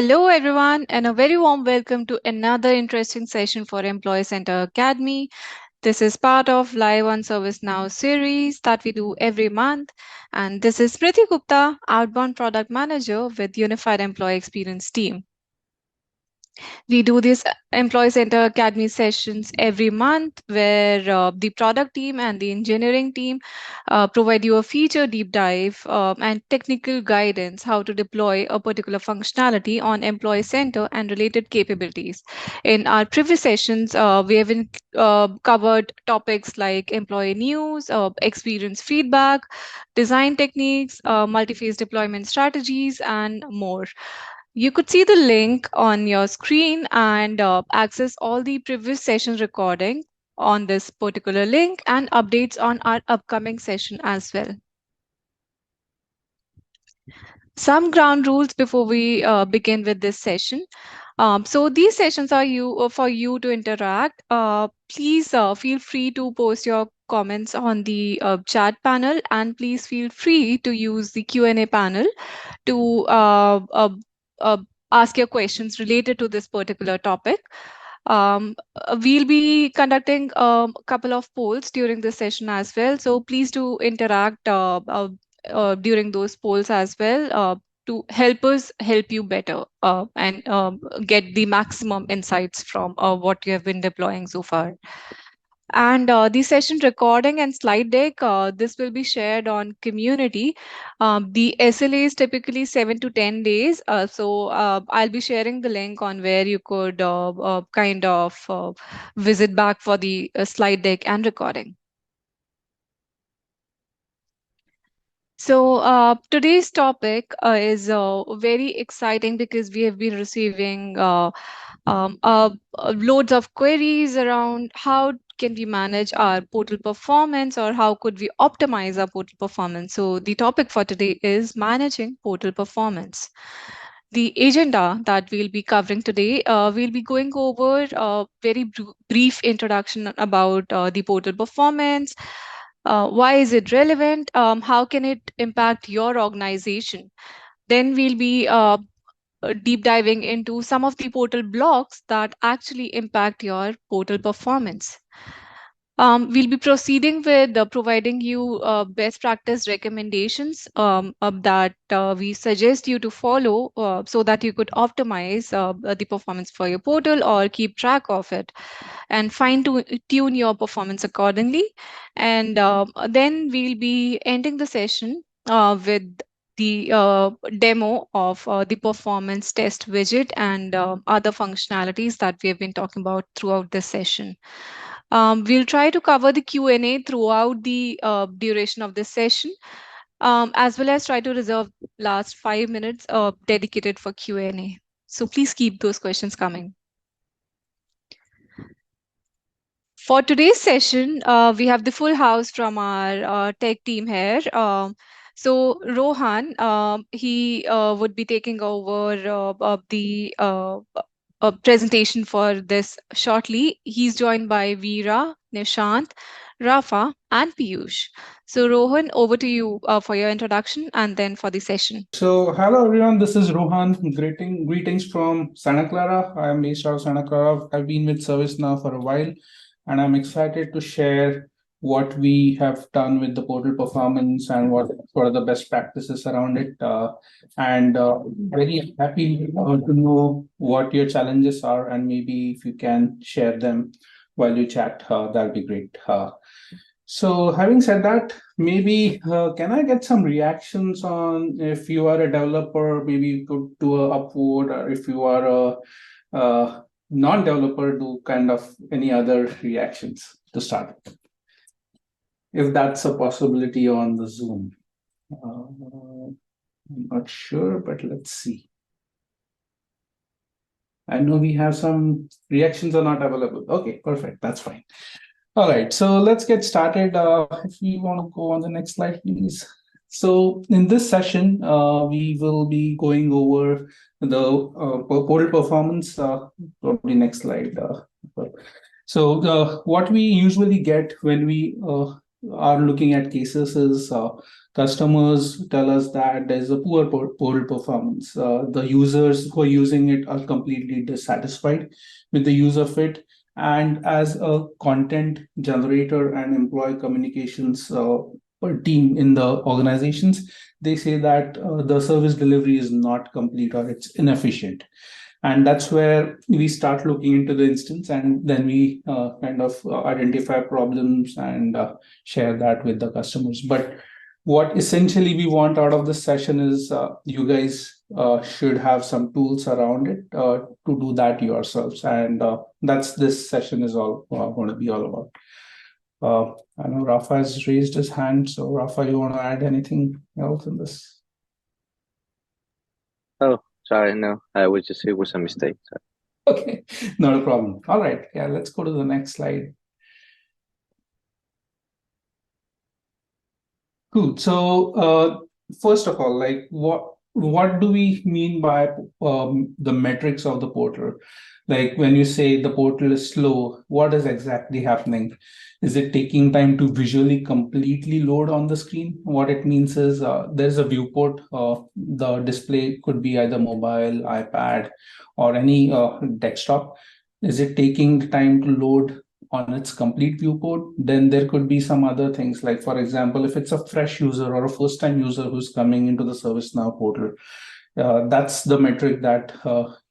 Hello, everyone, and a very warm welcome to another interesting session for Employee Center Academy. This is part of Live on ServiceNow series that we do every month. And this is Smriti Gupta, Outbound Product Manager with Unified Employee Experience Team. We do these Employee Center Academy sessions every month where the product team and the engineering team provide you a feature deep dive and technical guidance how to deploy a particular functionality on Employee Center and related capabilities. In our previous sessions, we have covered topics like employee news, experience feedback, design techniques, multi-phase deployment strategies, and more. You could see the link on your screen and access all the previous session recording on this particular link and updates on our upcoming session as well. Some ground rules before we begin with this session. So these sessions are for you to interact. Please feel free to post your comments on the chat panel, and please feel free to use the Q&A panel to uh, ask your questions related to this particular topic. We'll be conducting a couple of polls during this session as well. So please do interact during those polls as well to help us help you better and get the maximum insights from what you have been deploying so far. And the session recording and slide deck, this will be shared on community. The SLA is typically 7 to 10 days. So I'll be sharing the link on where you could kind of visit back for the slide deck and recording. So today's topic is very exciting because we have been receiving loads of queries around how can we manage our portal performance or how could we optimize our portal performance. So the topic for today is managing portal performance. The agenda that we'll be covering today, we'll be going over a very brief introduction about the portal performance. Why is it relevant? How can it impact your organization? Then we'll be deep diving into some of the portal blocks that actually impact your portal performance. We'll be proceeding with providing you best practice recommendations that we suggest you to follow so that you could optimize the performance for your portal or keep track of it and tune your performance accordingly. And then we'll be ending the session with the demo of the performance test widget and other functionalities that we have been talking about throughout this session. We'll try to cover the Q&A throughout the duration of this session, as well as try to reserve last 5 minutes dedicated for Q&A. So please keep those questions coming. For today's session, we have the full house from our tech team here. So Rohan, he would be taking over the presentation for this shortly. He's joined by Veera, Nishant, Rafa, and Piyush. So Rohan, over to you for your introduction and then for the session. So, hello everyone, this is Rohan. Greetings from Santa Clara. I am based out of Santa Clara. I've been with ServiceNow for a while, and I'm excited to share what we have done with the portal performance and what are the best practices around it. And very happy to know what your challenges are, and maybe if you can share them while you chat, that'll be great. So, having said that, maybe can I get some reactions on if you are a developer, maybe you could do a upvote, or if you are a non-developer, do kind of any other reactions to start with, if that's a possibility on the Zoom. I'm not sure, but let's see. I know we have some reactions are not available. Okay, perfect. That's fine. All right, so let's get started. If you want to go on the next slide, please. So in this session, we will be going over the portal performance. Probably next slide. So what we usually get when we are looking at cases is customers tell us that there's a poor portal performance. The users who are using it are completely dissatisfied with the use of it. And as a content generator and employee communications team in the organizations, they say that the service delivery is not complete or it's inefficient. And that's where we start looking into the instance, and then we kind of identify problems and share that with the customers. But what essentially we want out of this session is you guys should have some tools around it to do that yourselves, and that's this session is all going to be all about. I know Rafa has raised his hand, so Rafa, you want to add anything else in this? Oh, sorry, no, it was a mistake. Sorry. Okay, not a problem. All right, yeah, let's go to the next slide. Cool. So, first of all, like what do we mean by the metrics of the portal? Like when you say the portal is slow, what is exactly happening? Is it taking time to visually completely load on the screen? What it means is there's a viewport. The display could be either mobile, iPad, or any desktop. Is it taking time to load on its complete viewport? Then there could be some other things, like for example, if it's a fresh user or a first time user who's coming into the ServiceNow portal, that's the metric that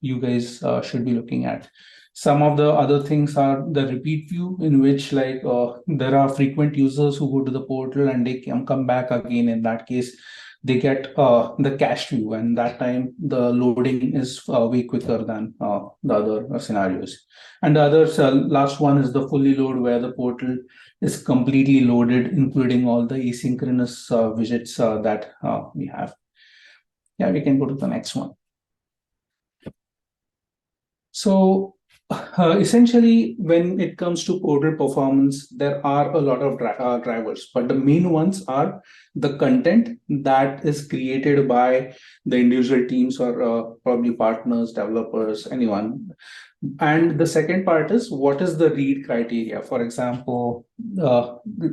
you guys should be looking at. Some of the other things are the repeat view, in which like there are frequent users who go to the portal and they can come back again. In that case, they get the cached view, and that time the loading is way quicker than the other scenarios. And the other last one is the fully load, where the portal is completely loaded, including all the asynchronous widgets that we have. Yeah, we can go to the next one. So essentially, when it comes to portal performance, there are a lot of drivers, but the main ones are the content that is created by the individual teams or probably partners, developers, anyone. And the second part is what is the read criteria? For example,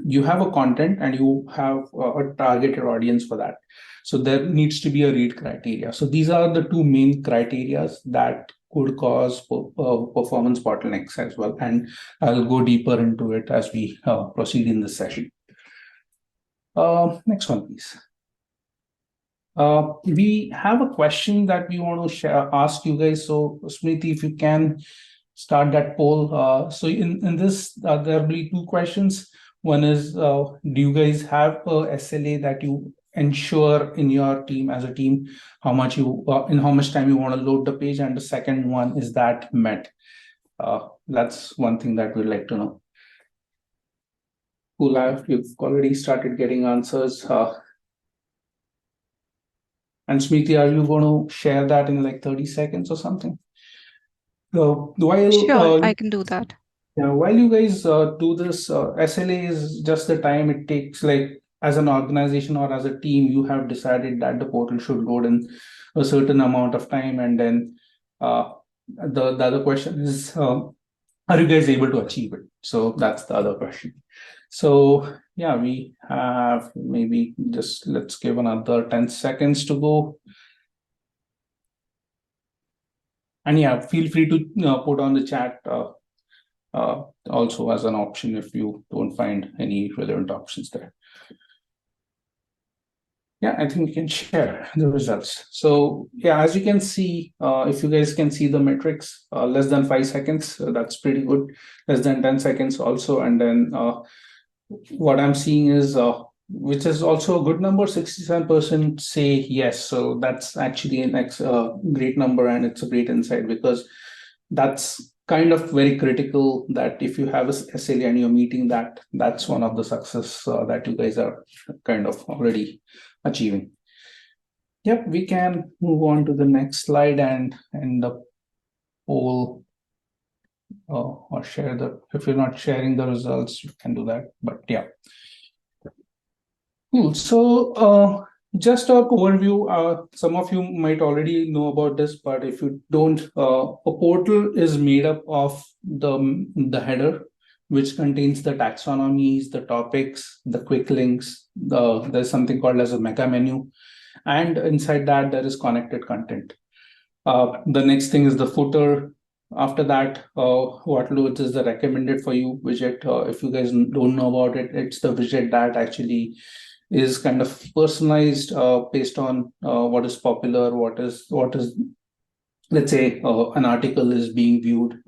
you have a content and you have a targeted audience for that. So there needs to be a read criteria. So these are the two main criteria that could cause performance bottlenecks as well. And I'll go deeper into it as we proceed in this session. Next one, please. We have a question that we want to ask you guys. So, Smriti, if you can start that poll. So, in this, there will be two questions. One is, do you guys have a SLA that you ensure in your team as a team how much you in how much time you want to load the page? And the second one is that met. That's one thing that we'd like to know. Cool. You've already started getting answers. And Smriti, are you going to share that in like 30 seconds or something? While Sure, I can do that. yeah, while you guys do this, SLA is just the time it takes, like as an organization or as a team, you have decided that the portal should load in a certain amount of time. And then the other question is, are you guys able to achieve it? So that's the other question. So yeah, we have maybe just let's give another 10 seconds to go. And yeah, feel free to put on the chat also as an option if you don't find any relevant options there. Yeah, I think we can share the results. So yeah, as you can see, if you guys can see the metrics, less than 5 seconds, that's pretty good. Less than 10 seconds also. And then what I'm seeing is, which is also a good number, 67% say yes. So that's actually a great number, and it's a great insight, because that's kind of very critical that if you have a SLA and you're meeting that, that's one of the success that you guys are kind of already achieving. Yep, we can move on to the next slide and the poll or share the, if you're not sharing the results, you can do that, but yeah. Cool. So just an overview, some of you might already know about this, but if you don't, a portal is made up of the header, which contains the taxonomies, the topics, the quick links. There's something called as a mega menu. And inside that, there is connected content. The next thing is the footer. After that, what loads is the recommended for you widget. If you guys don't know about it, it's the widget that actually is kind of personalized based on what is popular, what is let's say an article is being viewed.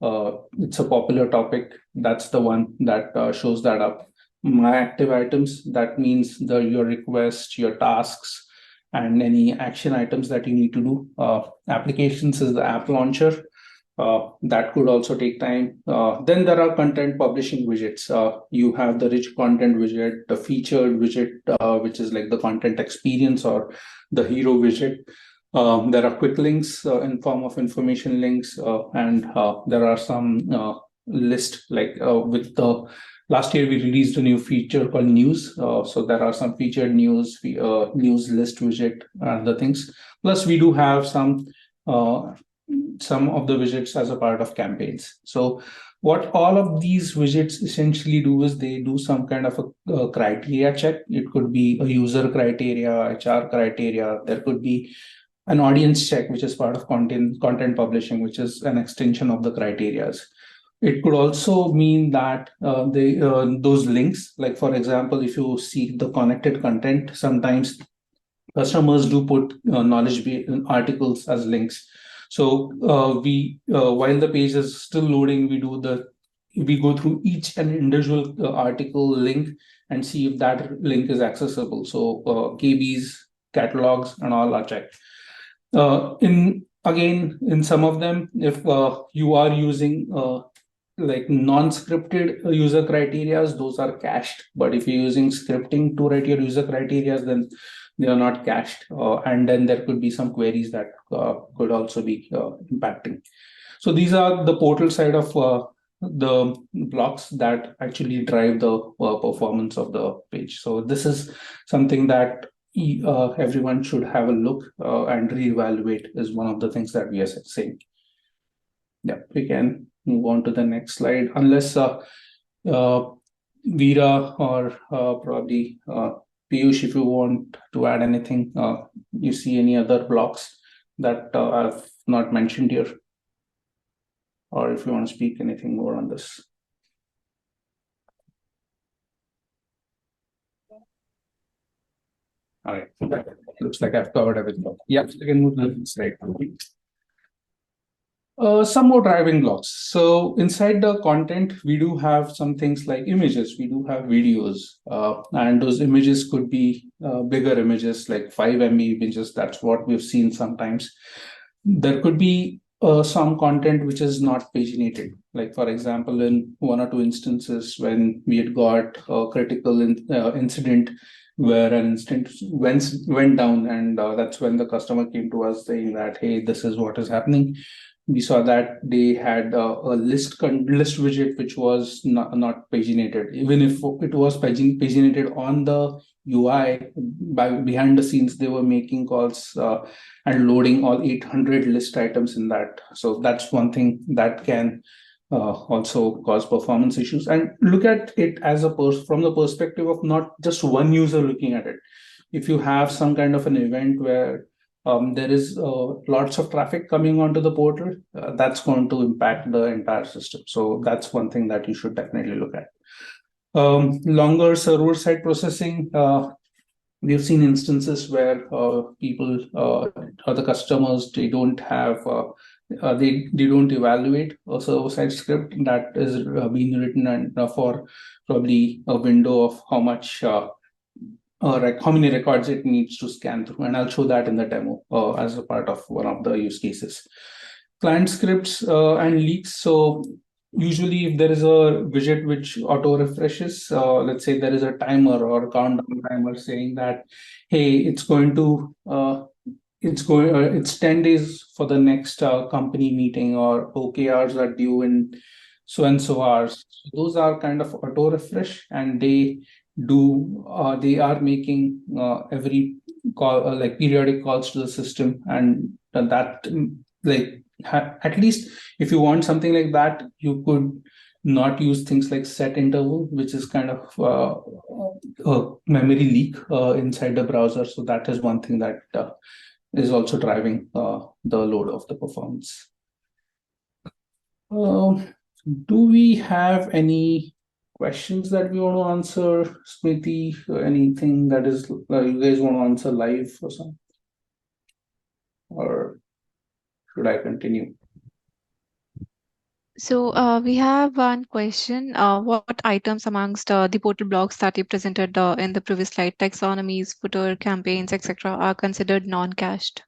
It's a popular topic. That's the one that shows that up. My active items, that means your requests, your tasks, and any action items that you need to do. Applications is the app launcher. That could also take time. Then there are content publishing widgets. You have the rich content widget, the featured widget, which is like the content experience, or the hero widget. There are quick links in form of information links, and there are some list, like with the last year we released a new feature called news. So there are some featured news, news list widget, and other things. Plus we do have some of the widgets as a part of campaigns. So what all of these widgets essentially do is they do some kind of a criteria check. It could be a user criteria, HR criteria. There could be an audience check, which is part of content publishing, which is an extension of the criterias. It could also mean that those links, like for example, if you see the connected content, sometimes customers do put knowledge articles as links. So while the page is still loading, we go through each and individual article link and see if that link is accessible. So KBs, catalogs, and all are checked. In some of them, if you are using like non-scripted user criterias, those are cached. But if you're using scripting to write your user criterias, then they are not cached. And then there could be some queries that could also be impacting. So these are the portal side of the blocks that actually drive the performance of the page. So this is something that everyone should have a look and reevaluate, is one of the things that we are saying. Yeah, we can move on to the next slide, unless Veera or probably Piyush, if you want to add anything, you see any other blocks that I've not mentioned here, or if you want to speak anything more on this. All right, looks like I've covered everything. Yeah, we can move to the next slide. Some more driving blocks. So inside the content, we do have some things like images. We do have videos, and those images could be bigger images, like 5 MB images. That's what we've seen sometimes. There could be some content which is not paginated. Like for example, in 1 or 2 instances when we had got a critical incident where an instance went down, and that's when the customer came to us saying that, hey, this is what is happening. We saw that they had a list widget which was not paginated. Even if it was paginated on the UI, behind the scenes, they were making calls and loading all 800 list items in that. So that's one thing that can also cause performance issues. And look at it as from the perspective of not just one user looking at it. If you have some kind of an event where there is lots of traffic coming onto the portal, that's going to impact the entire system. So that's one thing that you should definitely look at. Longer server-side processing. We've seen instances where people or the customers, they don't have they don't evaluate a server-side script that is being written, and for probably a window of how much how many records it needs to scan through. And I'll show that in the demo as a part of one of the use cases. Client scripts and leaks. So usually if there is a widget which auto refreshes, let's say there is a timer or a countdown timer saying that, hey, it's 10 days for the next company meeting, or OKRs are due in so and so hours. Those are kind of auto refresh, and they are making every call, like periodic calls to the system. And that, like, at least if you want something like that, you could not use things like set interval, which is kind of a memory leak inside the browser. So that is one thing that is also driving the load of the performance. Do we have any questions that we want to answer, Smriti? Anything that is you guys want to answer live or something? Or should I continue? So we have one question. What items amongst the portal blocks that you presented in the previous slide, taxonomies, footer, campaigns, etc., are considered non-cached?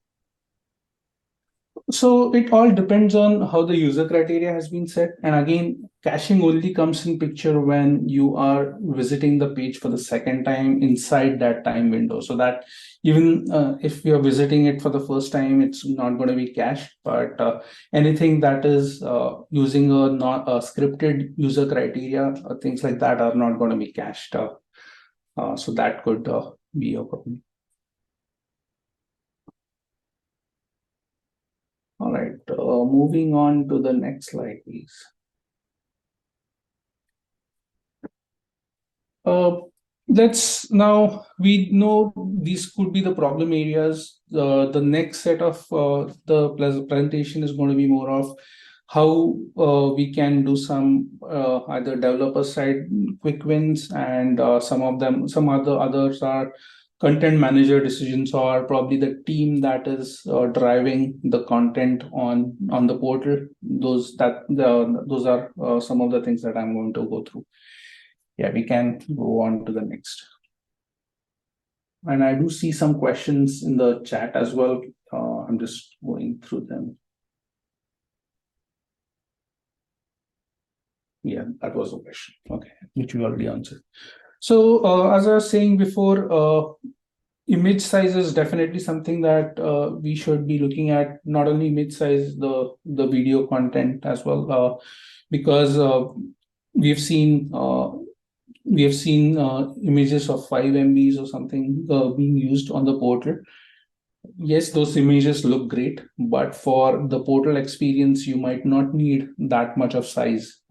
So it all depends on how the user criteria has been set. And again, caching only comes in picture when you are visiting the page for the second time inside that time window. So that even if you're visiting it for the first time, it's not going to be cached. But anything that is using a not a scripted user criteria, things like that are not going to be cached. So that could be a problem. All right, moving on to the next slide, please. Let's now, we know these could be the problem areas. The next set of the presentation is going to be more of how we can do some either developer side quick wins, and some of them, some others are content manager decisions, or probably the team that is driving the content on the portal. Those are some of the things that I'm going to go through. Yeah, we can go on to the next. And I do see some questions in the chat as well. I'm just going through them. Yeah, that was a question. Okay, which we already answered. So as I was saying before, image size is definitely something that we should be looking at. Not only image size, the video content as well, because we have seen images of 5 MBs or something being used on the portal. Yes, those images look great, but for the portal experience, you might not need that much of size.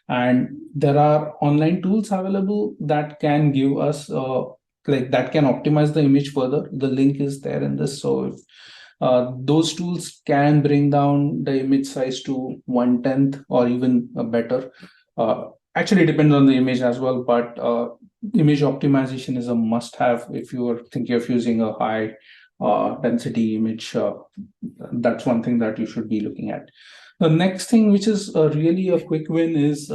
And there are online tools available that can give us that can optimize the image further. The link is there in this. So if those tools can bring down the image size to 1/10 or even better. Actually, it depends on the image as well, but image optimization is a must-have if you are thinking of using a high density image. That's one thing that you should be looking at. The next thing, which is really a quick win, is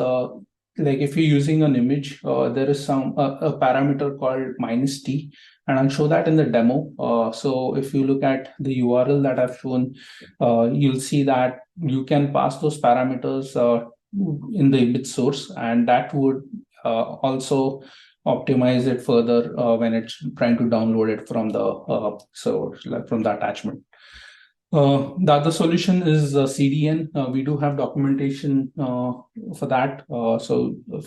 like if you're using an image, there is a parameter called -t, and I'll show that in the demo. So if you look at the URL that I've shown, you'll see that you can pass those parameters in the image source, and that would also optimize it further when it's trying to download it from the source, like from the attachment. The other solution is CDN. We do have documentation for that, so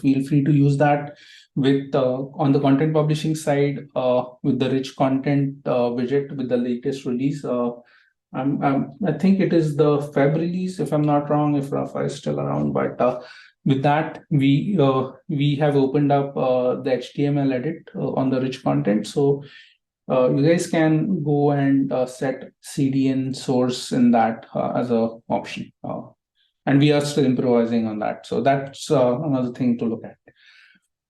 feel free to use that. With on the content publishing side, with the rich content widget with the latest release. I think it is the Feb release, if I'm not wrong, if Rafa is still around. But with that, we have opened up the HTML edit on the rich content. So you guys can go and set CDN source in that as a option. And we are still improvising on that. So that's another thing to look at.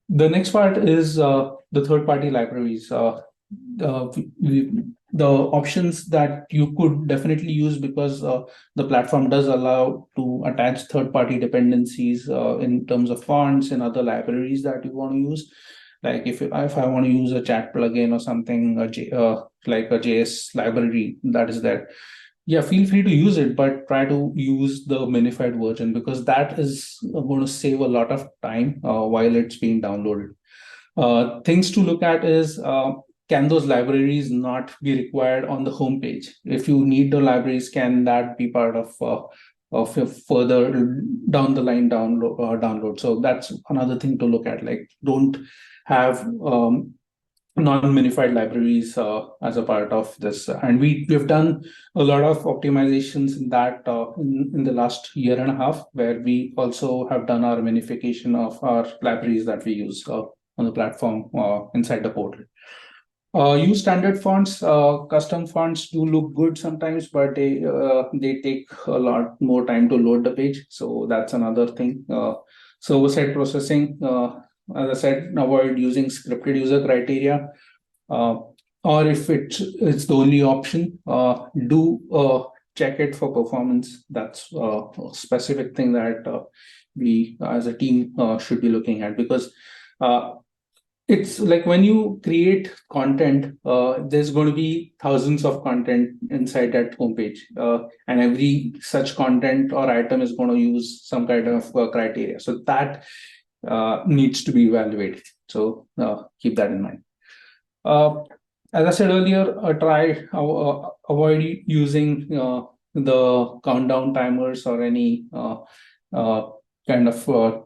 The next part is the third-party libraries. The options that you could definitely use, because the platform does allow to attach third-party dependencies in terms of fonts and other libraries that you want to use. Like if I want to use a chat plugin or something, like a JS library that is there, yeah, feel free to use it, but try to use the minified version, because that is going to save a lot of time while it's being downloaded. Things to look at is, can those libraries not be required on the home page? If you need the libraries, can that be part of a further down the line download? So that's another thing to look at. Like, don't have non-minified libraries as a part of this. And we've done a lot of optimizations in that in the last year and a half, where we also have done our minification of our libraries that we use on the platform inside the portal. Use standard fonts. Custom fonts do look good sometimes, but they take a lot more time to load the page. So that's another thing. Server-side processing. As I said, avoid using scripted user criteria. Uh, or if it's the only option, do check it for performance. That's a specific thing that we as a team should be looking at, because it's like when you create content, there's going to be thousands of content inside that homepage, and every such content or item is going to use some kind of criteria. So that needs to be evaluated. So keep that in mind. As I said earlier, try avoid using the countdown timers or any uh, kind of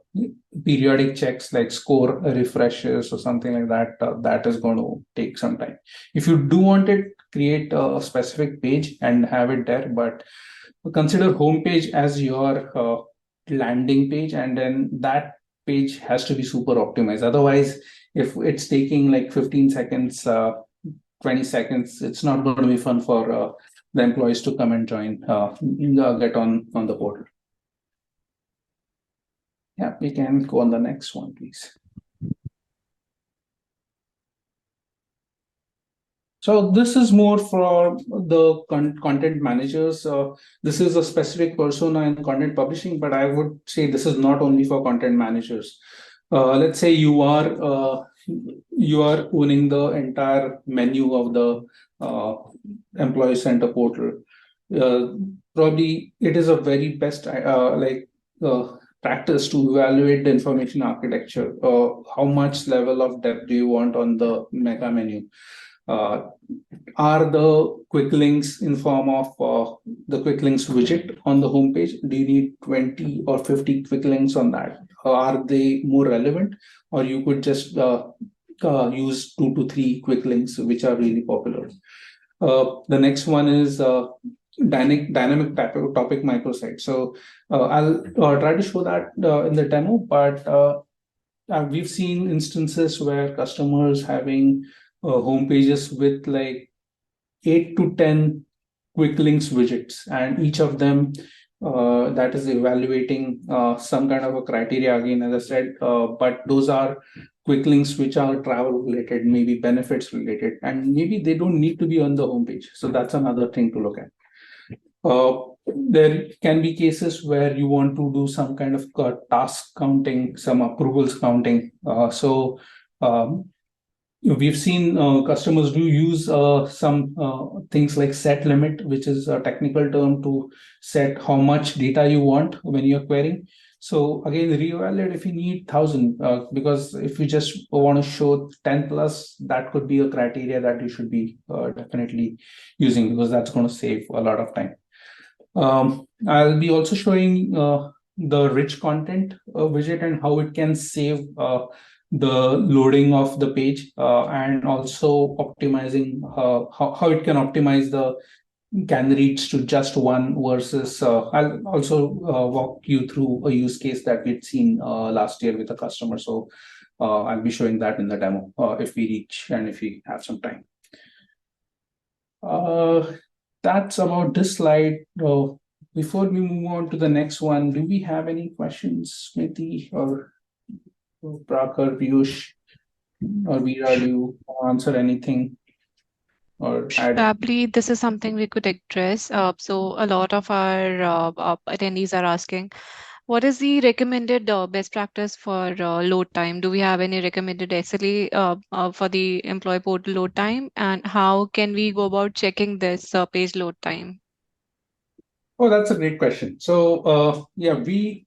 periodic checks like score refreshes or something like that. That is going to take some time. If you do want it, create a specific page and have it there, but consider homepage as your landing page, and then that page has to be super optimized. Otherwise, if it's taking like 15 seconds, 20 seconds, it's not going to be fun for the employees to come and join, get on the portal. Yeah, we can go on the next one, please. So this is more for the content managers. This is a specific persona in content publishing, but I would say this is not only for content managers. Let's say you are owning the entire menu of the employee center portal. Probably it is a very best practice to evaluate the information architecture. How much level of depth do you want on the mega menu? Are the quick links in form of the quick links widget on the homepage? Do you need 20 or 50 quick links on that? Are they more relevant? Or you could just use 2 to 3 quick links, which are really popular. The next one is dynamic topic microsite. So I'll try to show that in the demo, but we've seen instances where customers having home pages with like 8 to 10 quick links widgets, and each of them that is evaluating some kind of a criteria again, as I said, but those are quick links which are travel related, maybe benefits related, and maybe they don't need to be on the homepage. So that's another thing to look at. There can be cases where you want to do some kind of task counting, some approvals counting. We've seen customers do use some things like set limit, which is a technical term to set how much data you want when you're querying. So again, reevaluate if you need 1,000, because if you just want to show 10 plus, that could be a criteria that you should be definitely using, because that's going to save a lot of time. I'll be also showing the rich content widget and how it can save the loading of the page, and also optimizing how it can optimize the can reach to just one versus I'll also walk you through a use case that we'd seen last year with a customer. So I'll be showing that in the demo if we reach and if we have some time. That's about this slide. Before we move on to the next one, do we have any questions, Smriti or Prakar, Piyush, or Veera? Do you answer anything or add? Probably this is something we could address. So a lot of our attendees are asking, what is the recommended best practice for load time? Do we have any recommended SLA for the employee portal load time? And how can we go about checking this page load time? Oh, that's a great question. So, yeah, we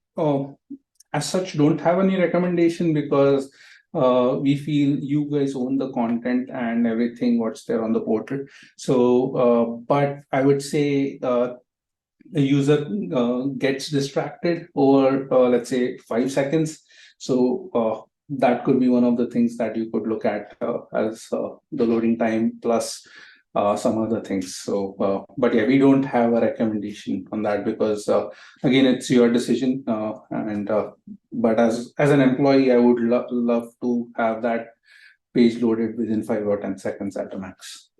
as such don't have any recommendation, because we feel you guys own the content and everything what's there on the portal. So, but I would say the user gets distracted over, let's say, 5 seconds. So that could be one of the things that you could look at as the loading time plus some other things. So, but yeah, we don't have a recommendation on that because again, it's your decision. But as an employee, I would love to have that page loaded within 5 or 10 seconds at the max.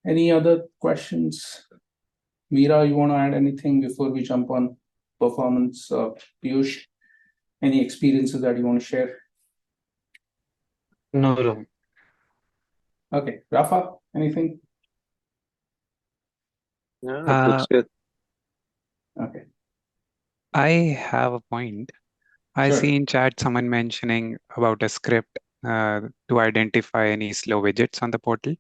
Any other questions? Meera, you want to add anything before we jump on performance? Piyush, any experiences that you want to share? No, Rohan. Okay, Rafa, anything? No, it looks good. Okay, I have a point. I sure. see in chat someone mentioning about a script to identify any slow widgets on the portal.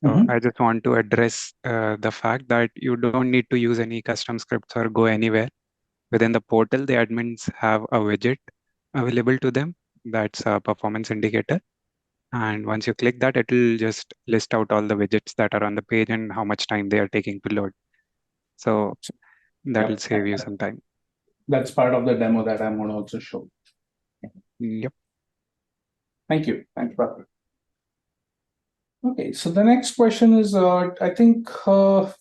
So I just want to address the fact that you don't need to use any custom scripts or go anywhere. Within the portal, the admins have a widget available to them. That's a performance indicator. And once you click that, it will just list out all the widgets that are on the page and how much time they are taking to load. So that will Yep. save you some time. That's part of the demo that I'm going to also show. Yep. Thank you. Thanks, Rafa. Okay, so the next question is, I think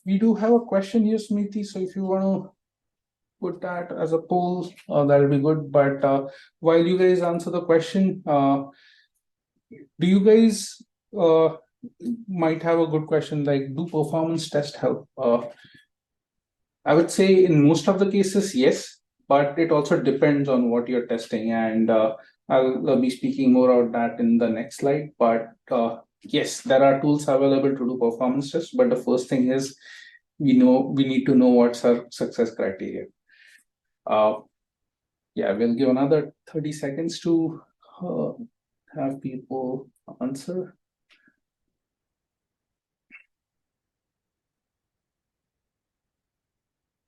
we do have a question here, Smriti. So if you want to put that as a poll, that'll be good. But while you guys answer the question, do you guys might have a good question like, do performance test help? I would say in most of the cases, yes, but it also depends on what you're testing. And I'll be speaking more about that in the next slide. But yes, there are tools available to do performance tests. But the first thing is we need to know what's our success criteria. Yeah, we'll give another 30 seconds to have people answer.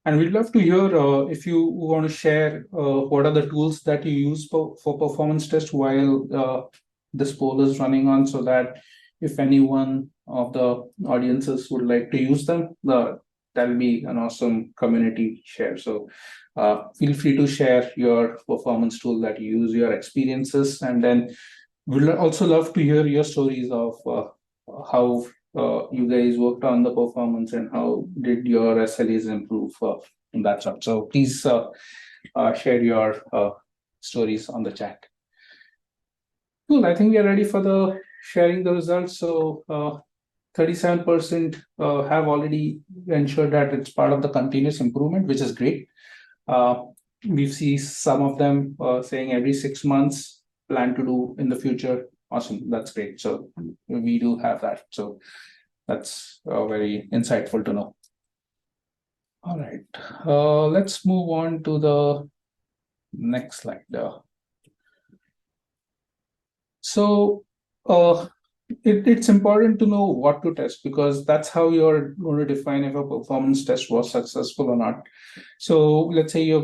And we'd love to hear if you want to share what are the tools that you use for performance test while this poll is running on, so that if anyone of the audiences would like to use them, that'll be an awesome community share. So feel free to share your performance tool that you use, your experiences, and then we'd also love to hear your stories of how you guys worked on the performance and how did your SLAs improve in that sort. So please share your stories on the chat. Cool. I think we are ready for the sharing the results. So 37% have already ensured that it's part of the continuous improvement, which is great. We see some of them saying every 6 months, plan to do in the future. Awesome. That's great. So we do have that. So that's very insightful to know. All right. Let's move on to the next slide. So it's important to know what to test, because that's how you're going to define if a performance test was successful or not. So let's say you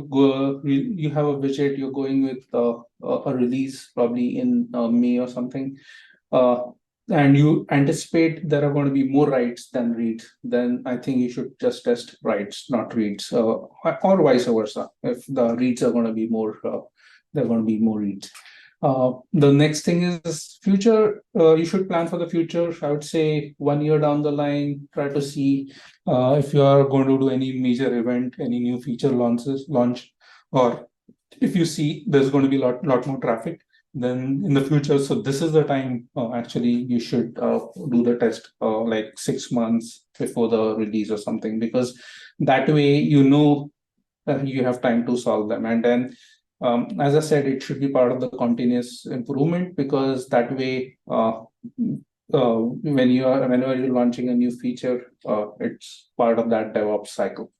have a widget, you're going with a release probably in May or something, and you anticipate there are going to be more writes than reads, then I think you should just test writes, not reads, or vice versa. If the reads are going to be more, there are going to be more reads. The next thing is future. You should plan for the future. I would say 1 year down the line, try to see if you are going to do any major event, any new feature launch, or if you see there's going to be a lot more traffic, then in the future. So this is the time actually you should do the test like 6 months before the release or something, because that way you have time to solve them. And then as I said, it should be part of the continuous improvement, because that way whenever you're launching a new feature, it's part of that DevOps cycle.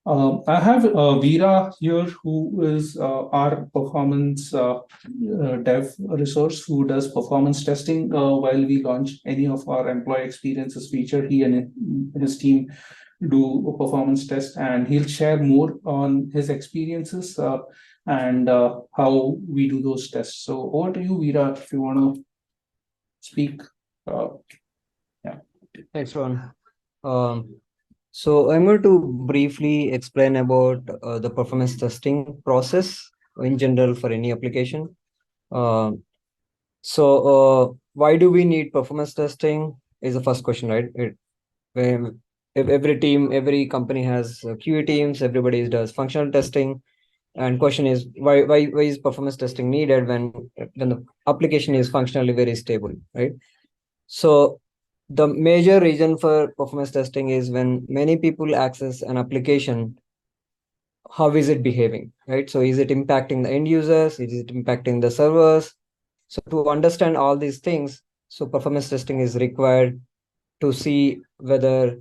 I have Veera here, who is our performance dev resource, who does performance testing while we launch any of our employee experiences feature. He and his team do a performance test, and he'll share more on his experiences and how we do those tests. So over to you, Veera, if you want to speak. Yeah. Thanks, Ron. So I'm going to briefly explain about the performance testing process in general for any application. Uh, why do we need performance testing is the first question, right? If every team, every company has QA teams, everybody does functional testing. And question is why is performance testing needed when the application is functionally very stable, right? So the major reason for performance testing is when many people access an application, how is it behaving, right? So is it impacting the end users? Is it impacting the servers? So to understand all these things, so performance testing is required to see whether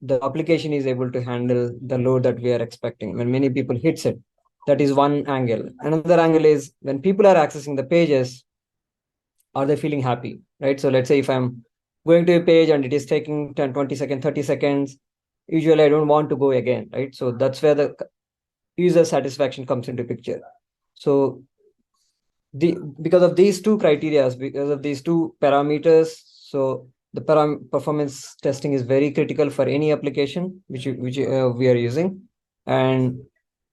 the application is able to handle the load that we are expecting when many people hits it. That is one angle. Another angle is when people are accessing the pages, are they feeling happy, right? So let's say if I'm going to a page and it is taking 10, 20 seconds, 30 seconds, usually I don't want to go again, right? So that's where the user satisfaction comes into picture. So because of these two criteria, because of these two parameters, so the performance testing is very critical for any application which we are using. And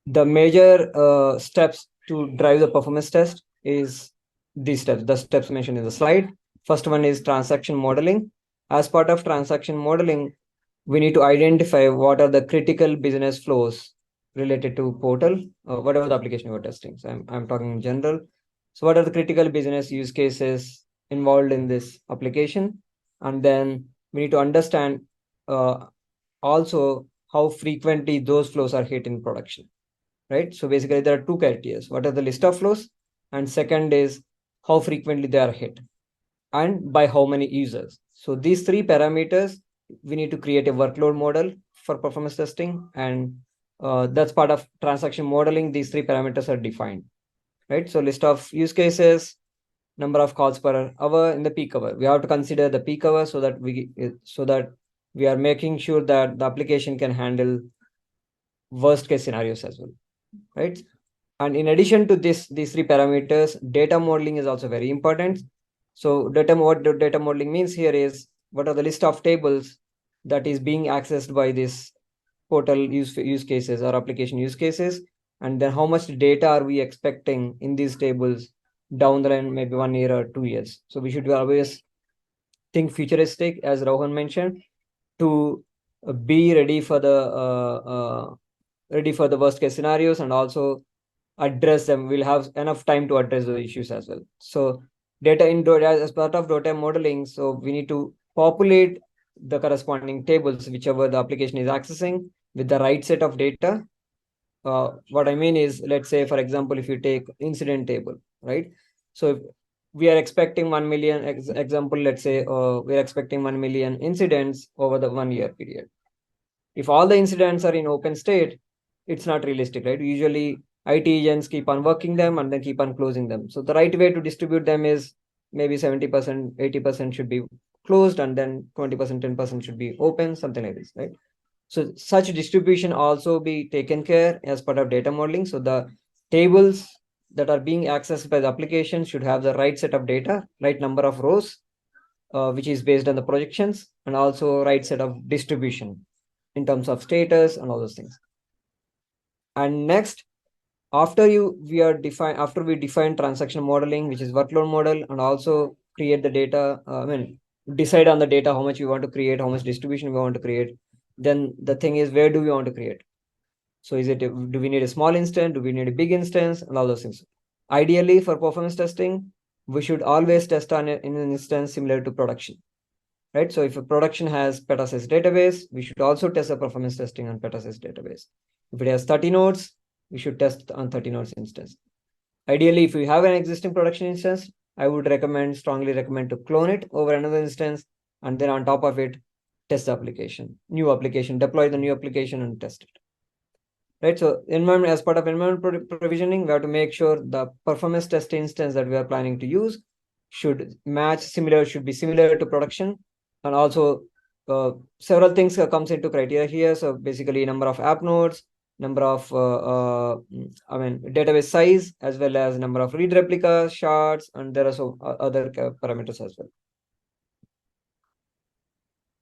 the major steps to drive the performance test is these steps, the steps mentioned in the slide. First one is transaction modeling. As part of transaction modeling, we need to identify what are the critical business flows related to portal, whatever the application we're testing. So I'm talking in general. So what are the critical business use cases involved in this application? And then we need to understand also how frequently those flows are hit in production, right? So basically there are two criteria. What are the list of flows? And second is how frequently they are hit and by how many users. So these three parameters, we need to create a workload model for performance testing. And that's part of transaction modeling. These three parameters are defined, right? So list of use cases, number of calls per hour in the peak hour. We have to consider the peak hour so that we are making sure that the application can handle worst case scenarios as well, right? And in addition to these three parameters, data modeling is also very important. So what data modeling means here is what are the list of tables that is being accessed by this portal use cases or application use cases, and then how much data are we expecting in these tables down the line, maybe 1 year or 2 years. So we should always think futuristic, as Rohan mentioned, to be ready for the worst case scenarios and also address them. We'll have enough time to address those issues as well. So as part of data modeling, so we need to populate the corresponding tables whichever the application is accessing with the right set of data. What I mean is, let's say for example, if you take incident table, right? So if we are expecting 1 million example, let's say we're expecting 1 million incidents over the 1 year period. If all the incidents are in open state, it's not realistic, right? Usually IT agents keep on working them and then keep on closing them. So the right way to distribute them is maybe 70%, 80% should be closed, and then 20%, 10% should be open, something like this, right? So such distribution also be taken care as part of data modeling. So the tables that are being accessed by the application should have the right set of data, right number of rows, which is based on the projections, and also right set of distribution in terms of status and all those things. And next, after we define transaction modeling, which is workload model, and also create the data, decide on the data, how much we want to create, how much distribution we want to create. Then the thing is, where do we want to create? So do we need a small instance? Do we need a big instance? And all those things. Ideally, for performance testing, we should always test in an instance similar to production, right? So if a production has Petasys database, we should also test the performance testing on Petasys database. If it has 30 nodes, we should test on 30 nodes instance. Ideally, if you have an existing production instance, I would strongly recommend to clone it over another instance, and then on top of it, test the new application, deploy the new application and test it. Right, so environment, as part of environment provisioning, we have to make sure the performance test instance that we are planning to use should be similar to production. And also several things comes into criteria here. So basically number of app nodes, number of database size, as well as number of read replicas, shards, and there are some other parameters as well.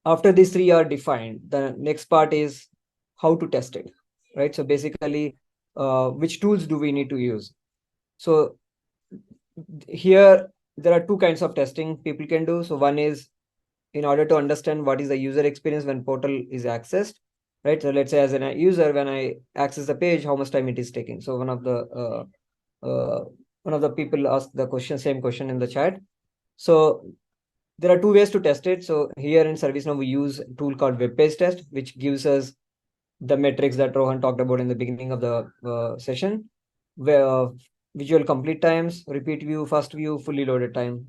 after these three are defined, the next part is how to test it, right? So basically, which tools do we need to use? So here there are two kinds of testing people can do. So one is in order to understand what is the user experience when portal is accessed, right? So let's say as a user, when I access the page, how much time it is taking. So one of the people asked the question, same question in the chat. So there are two ways to test it. So here in ServiceNow, we use a tool called web page test, which gives us the metrics that Rohan talked about in the beginning of the session, where visual complete times, repeat view, first view, fully loaded time.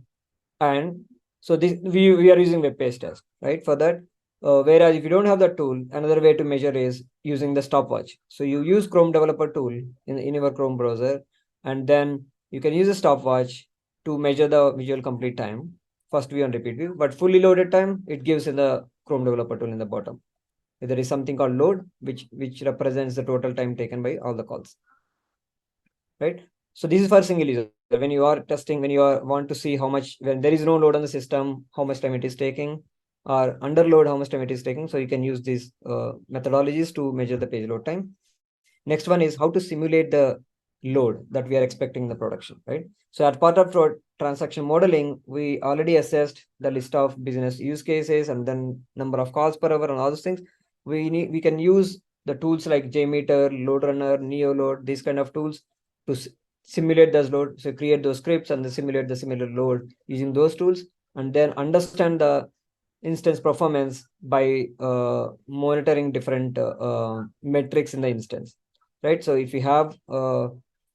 And so this we are using web page test, right? For that. Whereas if you don't have the tool, another way to measure is using the stopwatch. So you use Chrome developer tool in your Chrome browser, and then you can use a stopwatch to measure the visual complete time, first view and repeat view. But fully loaded time, it gives in the Chrome developer tool in the bottom. There is something called load, which represents the total time taken by all the calls, right? So this is for single user. When you are testing, when you want to see how much, when there is no load on the system, how much time it is taking, or under load, how much time it is taking. So you can use these methodologies to measure the page load time. Next one is how to simulate the load that we are expecting in the production, right? So as part of transaction modeling, we already assessed the list of business use cases and then number of calls per hour and all those things. We can use the tools like JMeter, LoadRunner, NeoLoad, these kind of tools to simulate those load. So create those scripts and simulate the similar load using those tools, and then understand the instance performance by monitoring different metrics in the instance, right? So if you have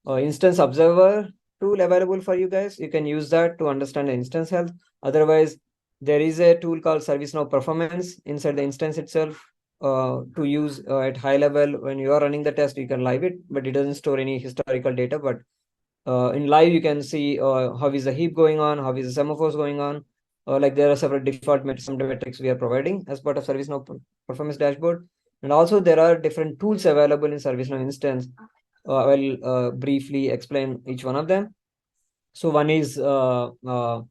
instance observer tool available for you guys, you can use that to understand the instance health. Otherwise, there is a tool called ServiceNow Performance inside the instance itself to use at high level. When you are running the test, you can live it, but it doesn't store any historical data. But in live, you can see how is the heap going on, how is the semaphores going on. Like there are several default metrics we are providing as part of ServiceNow Performance Dashboard. And also there are different tools available in ServiceNow instance. I will briefly explain each one of them. So one is stats.do.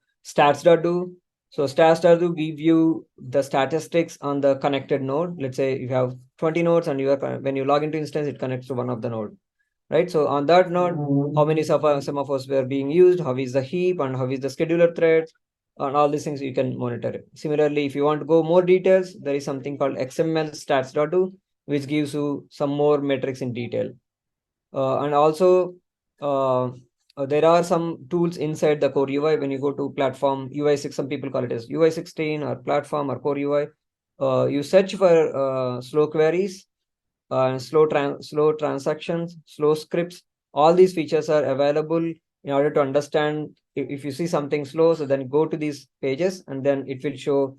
So stats.do give you the statistics on the connected node. Let's say you have 20 nodes and you are, when you log into instance, it connects to one of the node, right? So on that node, how many semaphores were being used, how is the heap, and how is the scheduler threads, and all these things you can monitor it. Similarly, if you want to go more details, there is something called XML stats.do, which gives you some more metrics in detail. And also, there are some tools inside the core UI. When you go to platform UI6, some people call it as UI16 or platform or core UI. You search for slow queries, slow transactions, slow scripts. All these features are available in order to understand if you see something slow. So then go to these pages, and then it will show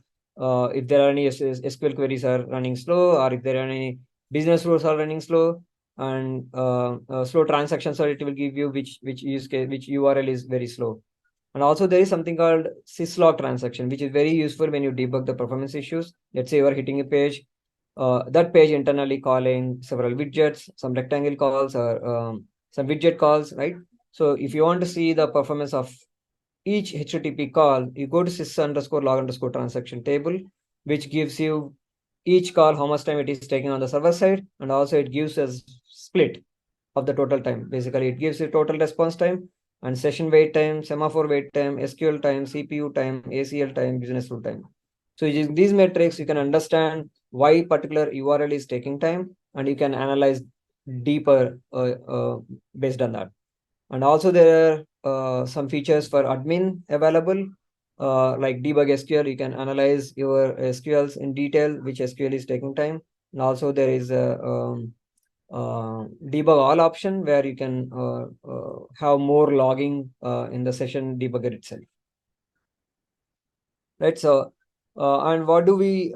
if there are any SQL queries are running slow, or if there are any business rules are running slow, and slow transactions, or it will give you which use case, which URL is very slow. And also there is something called syslog transaction, which is very useful when you debug the performance issues. Let's say you are hitting a page, that page internally calling several widgets, some rectangle calls, or some widget calls, right? So if you want to see the performance of each HTTP call, you go to sys_log_transaction table, which gives you each call, how much time it is taking on the server side, and also it gives a split of the total time. Basically, it gives you total response time and session wait time, semaphore wait time, SQL time, CPU time, ACL time, business rule time. So using these metrics, you can understand why particular URL is taking time, and you can analyze deeper based on that. And also there are some features for admin available, like debug SQL. You can analyze your SQLs in detail, which SQL is taking time. And also there is a debug all option where you can have more logging in the session debugger itself. Right. So, and what do we?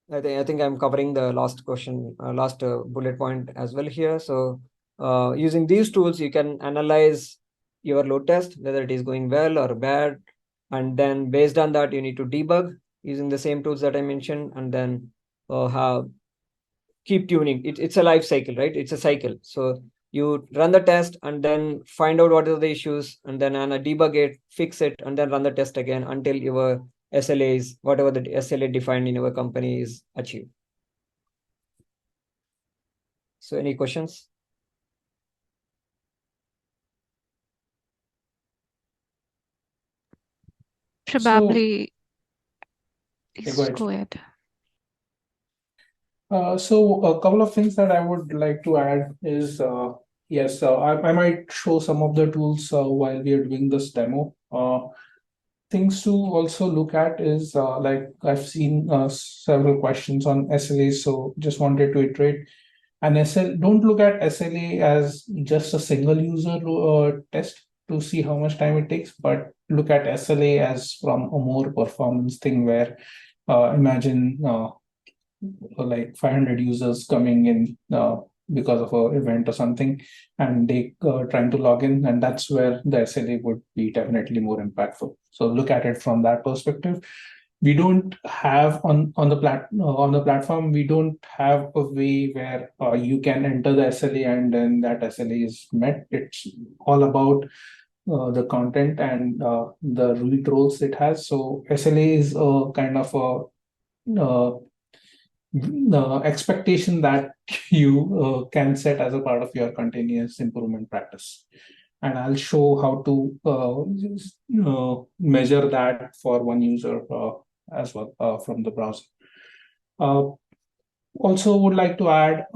I think I'm covering the last question, last bullet point as well here. So, using these tools, you can analyze your load test, whether it is going well or bad, and then based on that, you need to debug using the same tools that I mentioned, and then have keep tuning. It's a life cycle, right? It's a cycle. So you run the test and then find out what are the issues, and then debug it, fix it, and then run the test again until your SLAs, whatever the SLA defined in our company is achieved. So any questions? Probably, Yeah, please go ahead. So a couple of things that I would like to add is, yes, I might show some of the tools while we are doing this demo. Things to also look at is like I've seen several questions on SLA, so just wanted to iterate. And don't look at SLA as just a single user test to see how much time it takes, but look at SLA as from a more performance thing where imagine like 500 users coming in because of an event or something, and they trying to log in, and that's where the SLA would be definitely more impactful. So look at it from that perspective. We don't have on the platform, we don't have a way where you can enter the SLA and then that SLA is met. It's all about the content and the read roles it has. So SLA is a kind of a the expectation that you can set as a part of your continuous improvement practice. And I'll show how to measure that for one user as well from the browser. Also would like to add,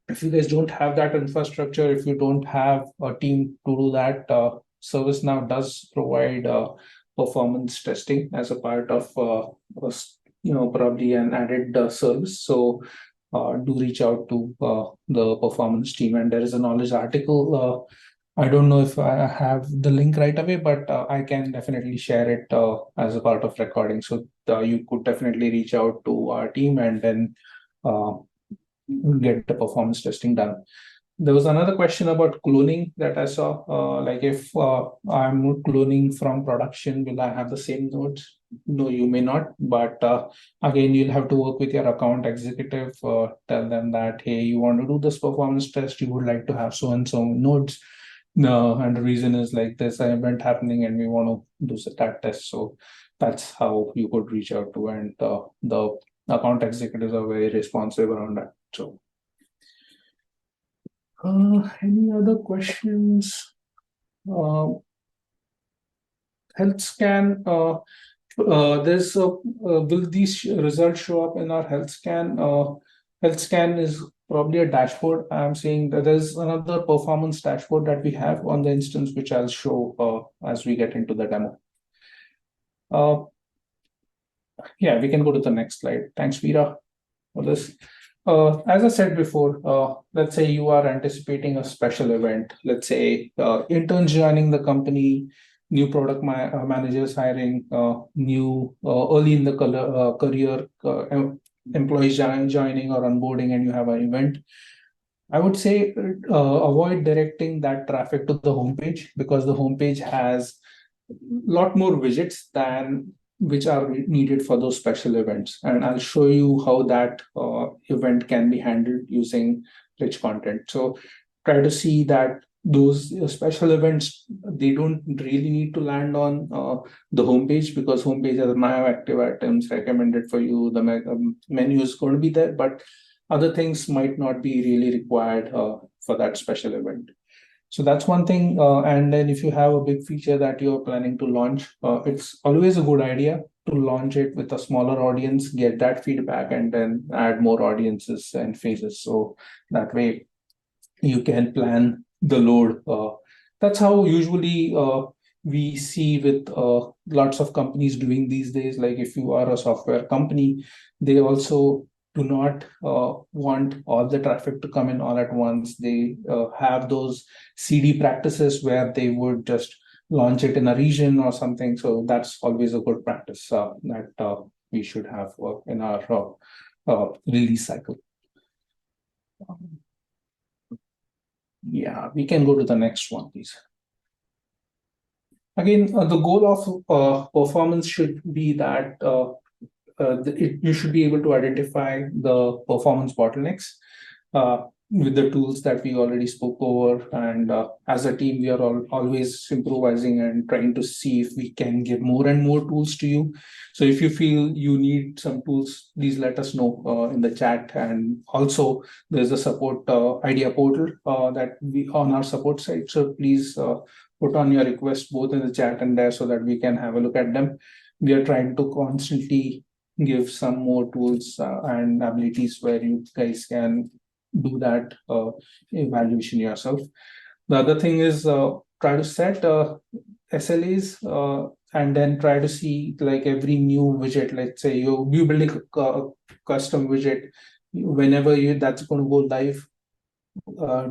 if you guys don't have that infrastructure, if you don't have a team to do that, ServiceNow does provide performance testing as a part of probably an added service. So do reach out to the performance team, and there is a knowledge article. I don't know if I have the link right away, but I can definitely share it as a part of recording. So you could definitely reach out to our team and then get the performance testing done. There was another question about cloning that I saw. Like if I'm cloning from production, will I have the same nodes? No, you may not. But again, you'll have to work with your account executive. Tell them that, hey, you want to do this performance test. You would like to have so and so nodes. No, and the reason is like this event happening, and we want to do that test. So that's how you could reach out to, and the account executives are very responsive around that. So. Any other questions? Health scan. There's will these results show up in our health scan? Health scan is probably a dashboard. I'm saying that there's another performance dashboard that we have on the instance, which I'll show as we get into the demo. Yeah, we can go to the next slide. Thanks, Veera, for this. As I said before, let's say you are anticipating a special event. Let's say interns joining the company, new product managers hiring, new early in the career employees joining or onboarding, and you have an event. I would say avoid directing that traffic to the homepage, because the homepage has a lot more widgets than which are needed for those special events. And I'll show you how that event can be handled using rich content. So try to see that those special events, they don't really need to land on the homepage, because homepage has now active items recommended for you. The menu is going to be there, but other things might not be really required for that special event. So that's one thing. And then if you have a big feature that you're planning to launch, it's always a good idea to launch it with a smaller audience, get that feedback, and then add more audiences and phases. So that way you can plan the load. That's how usually we see with lots of companies doing these days. Like if you are a software company, they also do not want all the traffic to come in all at once. They have those CD practices where they would just launch it in a region or something. So that's always a good practice that we should have in our release cycle. Yeah, we can go to the next one, please. Again, the goal of performance should be that you should be able to identify the performance bottlenecks. with the tools that we already spoke over. And as a team, we are always improvising and trying to see if we can give more and more tools to you. So if you feel you need some tools, please let us know in the chat. And also, there's a support idea portal that we on our support site. So please put on your request both in the chat and there so that we can have a look at them. We are trying to constantly give some more tools and abilities where you guys can do that evaluation yourself. The other thing is try to set SLAs and then try to see like every new widget. Let's say you building a custom widget, whenever that's going to go live,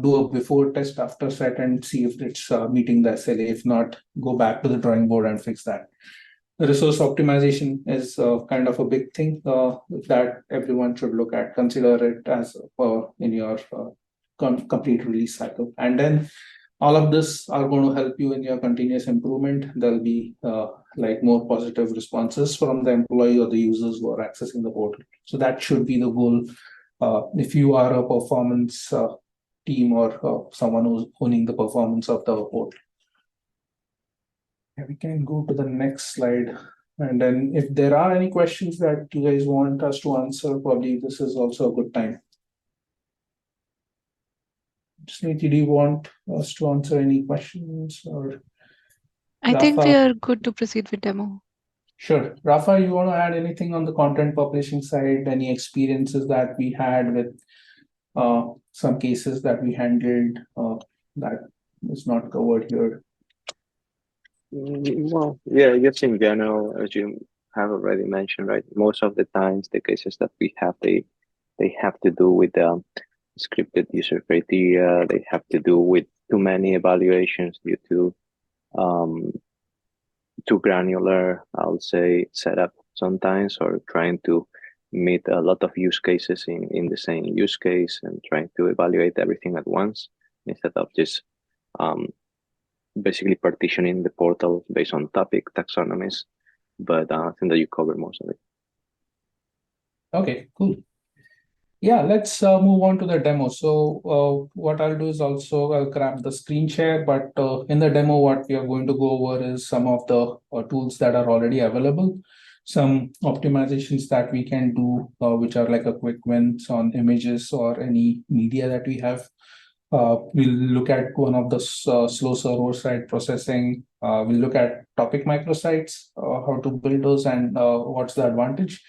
do a before test, after set, and see if it's meeting the SLA. If not, go back to the drawing board and fix that. Resource optimization is kind of a big thing that everyone should look at. Consider it as in your complete release cycle. And then all of this are going to help you in your continuous improvement. There'll be like more positive responses from the employee or the users who are accessing the portal. So that should be the goal. If you are a performance team or someone who's owning the performance of the portal. We can go to the next slide. And then if there are any questions that you guys want us to answer, probably this is also a good time. Smriti, do you want us to answer any questions? Or I think we Rafa? are good to proceed with demo. Sure. Rafa, you want to add anything on the content publishing side? Any experiences that we had with some cases that we handled that was not covered here? Well, yeah, just in general, as you have already mentioned, right? Most of the times, the cases that we have, they have to do with scripted user criteria. They have to do with too many evaluations due to too granular, I would say, setup sometimes, or trying to meet a lot of use cases in the same use case and trying to evaluate everything at once instead of just basically partitioning the portal based on topic taxonomies. But I think that you covered most of it. Okay, cool. Yeah, let's move on to the demo. So what I'll do is also I'll grab the screen share, but in the demo, what we are going to go over is some of the tools that are already available, some optimizations that we can do, which are like a quick wins on images or any media that we have. We'll look at one of the slow server-side processing. We'll look at topic microsites, how to build those and what's the advantage.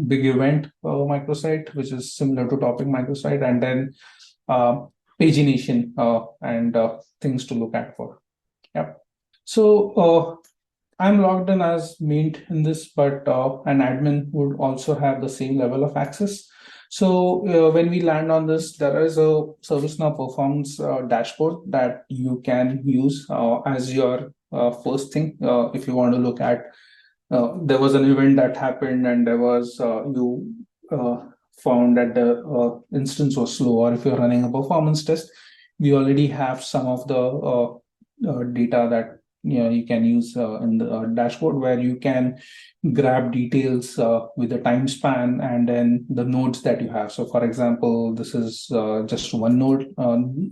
Big event microsite, which is similar to topic microsite, and then pagination and things to look at for. Yep. So I'm logged in as main in this, but an admin would also have the same level of access. So when we land on this, there is a ServiceNow performance dashboard that you can use as your first thing if you want to look at. There was an event that happened and there was you found that the instance was slow, or if you're running a performance test, we already have some of the data that you can use in the dashboard, where you can grab details with the time span and then the nodes that you have. So for example, this is just one node.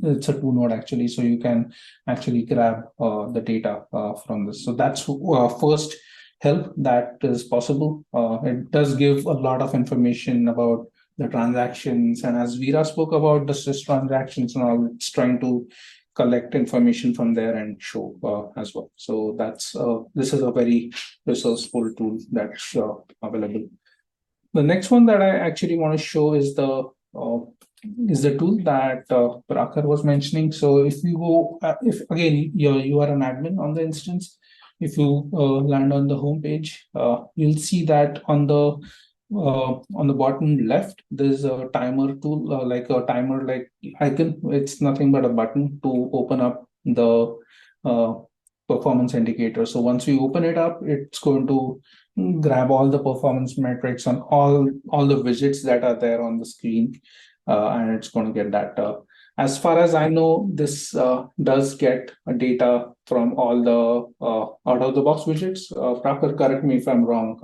It's a two node actually, so you can actually grab the data from this. So that's first help that is possible. It does give a lot of information about the transactions, and as Veera spoke about the Swiss transactions and all, it's trying to collect information from there and show as well. So that's this is a very resourceful tool that's available. The next one that I actually want to show is the tool that Prakar was mentioning. So if you go, if again you are an admin on the instance, if you land on the home page, you'll see that on the bottom left, there's a timer tool, like a timer like icon. It's nothing but a button to open up the performance indicator. So once we open it up, it's going to grab all the performance metrics on all the widgets that are there on the screen, and it's going to get that. As far as I know, this does get data from all the out-of-the-box widgets. Prakar, correct me if I'm wrong.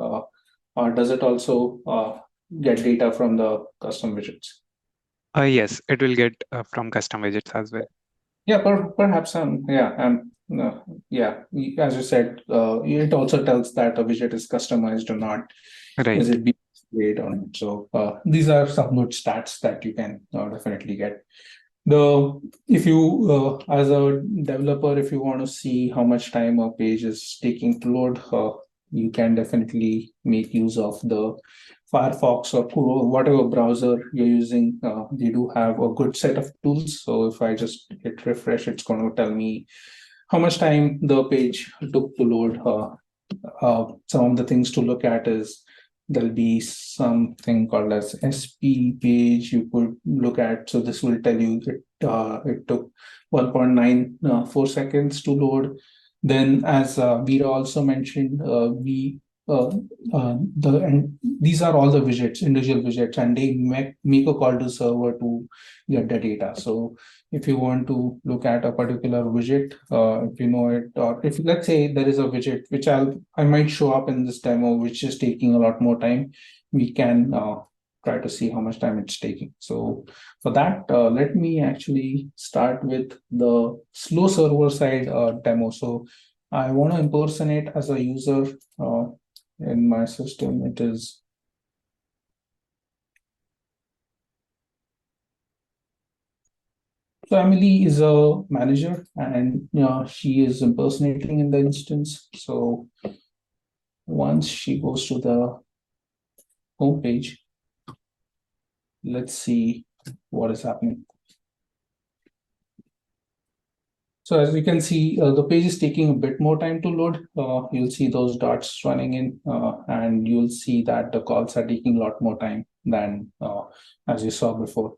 Or does it also get data from the custom widgets? Yes, it will get from custom widgets as well. Yeah, perhaps yeah. As you said, it also tells that a widget is customized or not. Right. Is it being displayed on it? So these are some good stats that you can definitely get. If you as a developer, if you want to see how much time a page is taking to load, you can definitely make use of the Firefox or Chrome, whatever browser you're using. They do have a good set of tools. So if I just hit refresh, it's going to tell me how much time the page took to load. Some of the things to look at is there'll be something called as SP page you could look at. So this will tell you that it took 1.94 seconds to load. Then, as Veera also mentioned, uh, and these are all the widgets, individual widgets, and they make a call to server to get the data. So if you want to look at a particular widget, if you know it, or if let's say there is a widget which I might show up in this demo, which is taking a lot more time, we can try to see how much time it's taking. So for that, let me actually start with the slow server side demo. So I want to impersonate as a user in my system. It is So Emily is a manager, and she is impersonating in the instance. So once she goes to the home page, let's see what is happening. So as you can see, the page is taking a bit more time to load. You'll see those dots running in, and you'll see that the calls are taking a lot more time than as you saw before.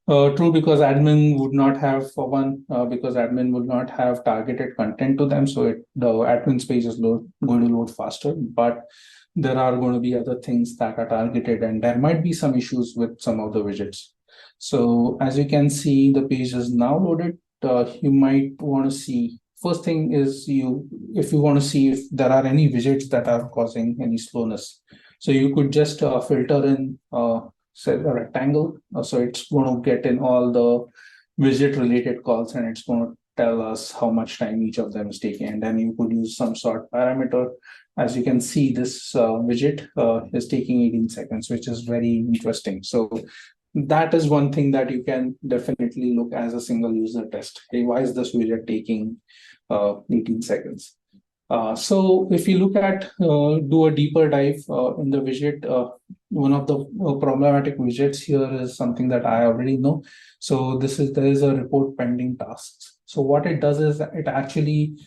True, because admin would not have, for one, because admin would not have targeted content to them, so the admin's page is going to load faster. But there are going to be other things that are targeted, and there might be some issues with some of the widgets. So as you can see, the page is now loaded. You might want to see, first thing is if you want to see if there are any widgets that are causing any slowness. So you could just filter in say a rectangle. So it's going to get in all the widget related calls, and it's going to tell us how much time each of them is taking. And then you could use some sort of parameter. As you can see, this widget is taking 18 seconds, which is very interesting. So that is one thing that you can definitely look as a single user test. Hey, why is this widget taking 18 seconds? So if you look at, do a deeper dive in the widget, one of the problematic widgets here is something that I already know. So there is a report pending tasks. So what it does is it actually,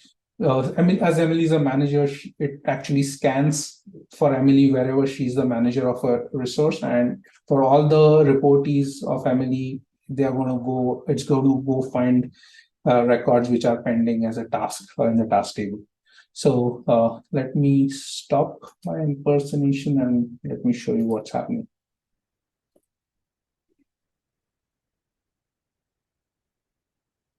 as Emily is a manager, it actually scans for Emily wherever she's the manager of a resource, and for all the reportees of Emily, it's going to go find records which are pending as a task in the task table. So let me stop my impersonation and let me show you what's happening.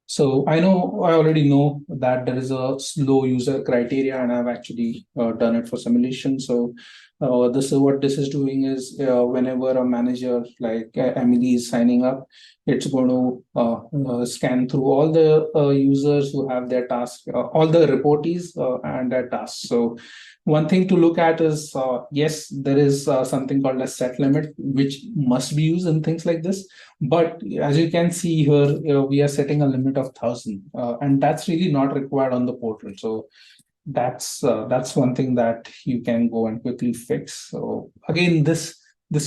So I already know that there is a slow user criteria, and I've actually done it for simulation. So what this is doing is whenever a manager like Emily is signing up, it's going to scan through all the users who have their tasks, all the reportees and their tasks. So one thing to look at is, yes, there is something called a set limit, which must be used in things like this. But as you can see here, we are setting a limit of 1,000, and that's really not required on the portal. So that's one thing that you can go and quickly fix. So again, this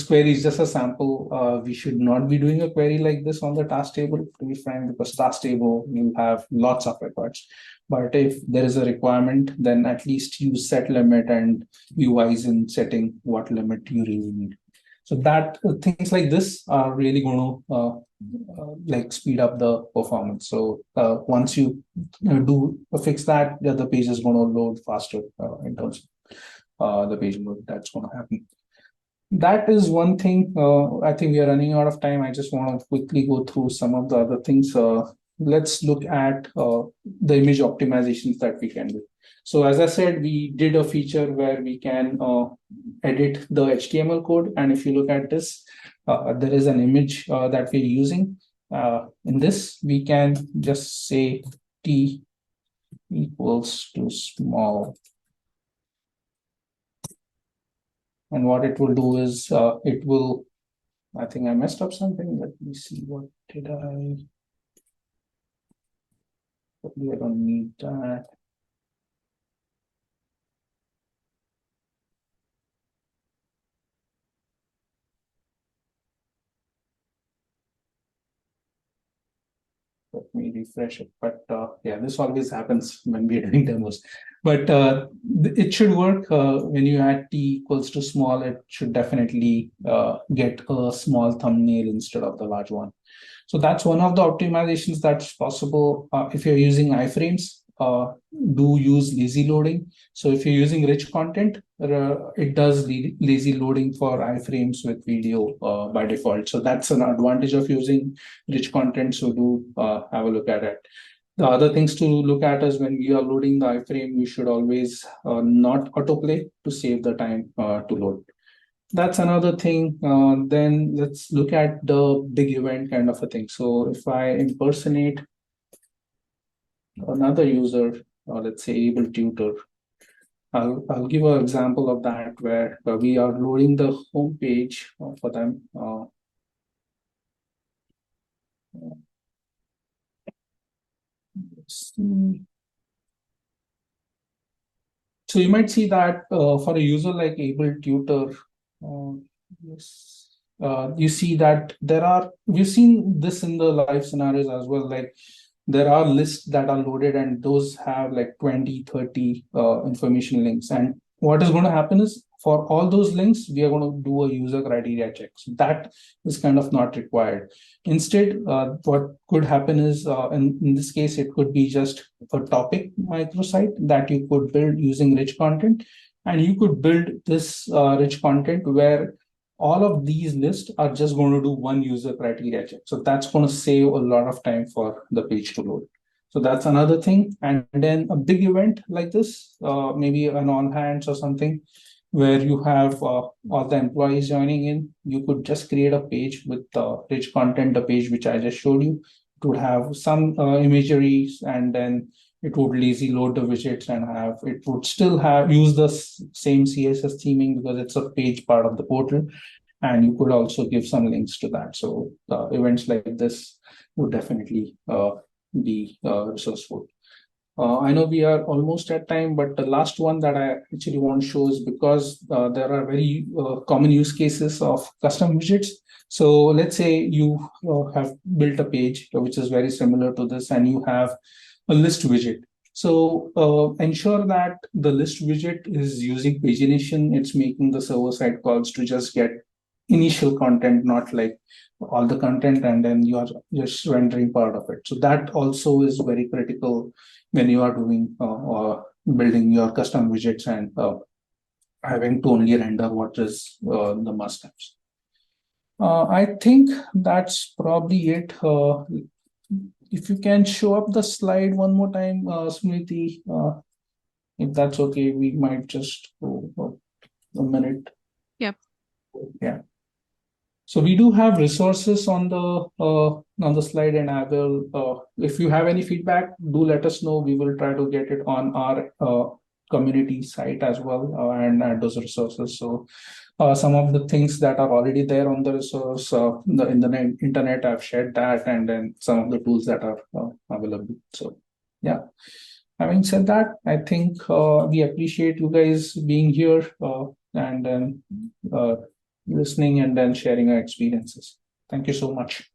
query is just a sample. We should not be doing a query like this on the task table, to be frank, because task table you have lots of records. But if there is a requirement, then at least use set limit and be wise in setting what limit you really need. So that things like this are really going to like speed up the performance. So once you do fix that, the page is going to load faster in terms of the page load. That's going to happen. That is one thing. I think we are running out of time. I just want to quickly go through some of the other things. let's look at the image optimizations that we can do. So as I said, we did a feature where we can edit the HTML code. And if you look at this, there is an image that we're using. In this, we can just say t equals to small. And what it will do is it will, I think I messed up something. Let me see, what did I? Probably I don't need that. Let me refresh it. But yeah, this always happens when we're doing demos. But it should work when you add t equals to small. It should definitely get a small thumbnail instead of the large one. So that's one of the optimizations that's possible. If you're using iframes, do use lazy loading. So if you're using rich content, it does lazy loading for iframes with video by default. So that's an advantage of using rich content. So do have a look at it. The other things to look at is when we are loading the iframe, we should always not autoplay to save the time to load. That's another thing. Then let's look at the big event kind of a thing. So if I impersonate another user, let's say able tutor, I'll give an example of that where we are loading the home page for them. So you might see that for a user like able tutor, you see that we've seen this in the live scenarios as well, like there are lists that are loaded and those have like 20, 30 information links. And what is going to happen is for all those links, we are going to do a user criteria check. So that is kind of not required. Instead, what could happen is, in this case, it could be just a topic microsite that you could build using rich content. And you could build this rich content where all of these lists are just going to do one user criteria check. So that's going to save a lot of time for the page to load. So that's another thing. And then a big event like this, maybe an all hands or something, where you have all the employees joining in, you could just create a page with rich content, the page which I just showed you. It would have some imagery, and then it would lazy load the widgets and it would still use the same CSS theming because it's a page part of the portal. And you could also give some links to that. So events like this would definitely be resourceful. I know we are almost at time, but the last one that I actually want to show is because there are very common use cases of custom widgets. So let's say you have built a page which is very similar to this, and you have a list widget. So ensure that the list widget is using pagination. It's making the server-side calls to just get initial content, not like all the content, and then you are just rendering part of it. So that also is very critical when you are doing or building your custom widgets and having to only render what is the must-haves. I think that's probably it. If you can show up the slide one more time, Smriti, if that's okay, we might just go a minute. Yep. Yeah. So we do have resources on the slide, and I will, if you have any feedback, do let us know. We will try to get it on our community site as well and add those resources. So some of the things that are already there on the resource, in the internet, I've shared that, and then some of the tools that are available. So yeah. Having said that, I think we appreciate you guys being here and then listening and then sharing our experiences. Thank you so much.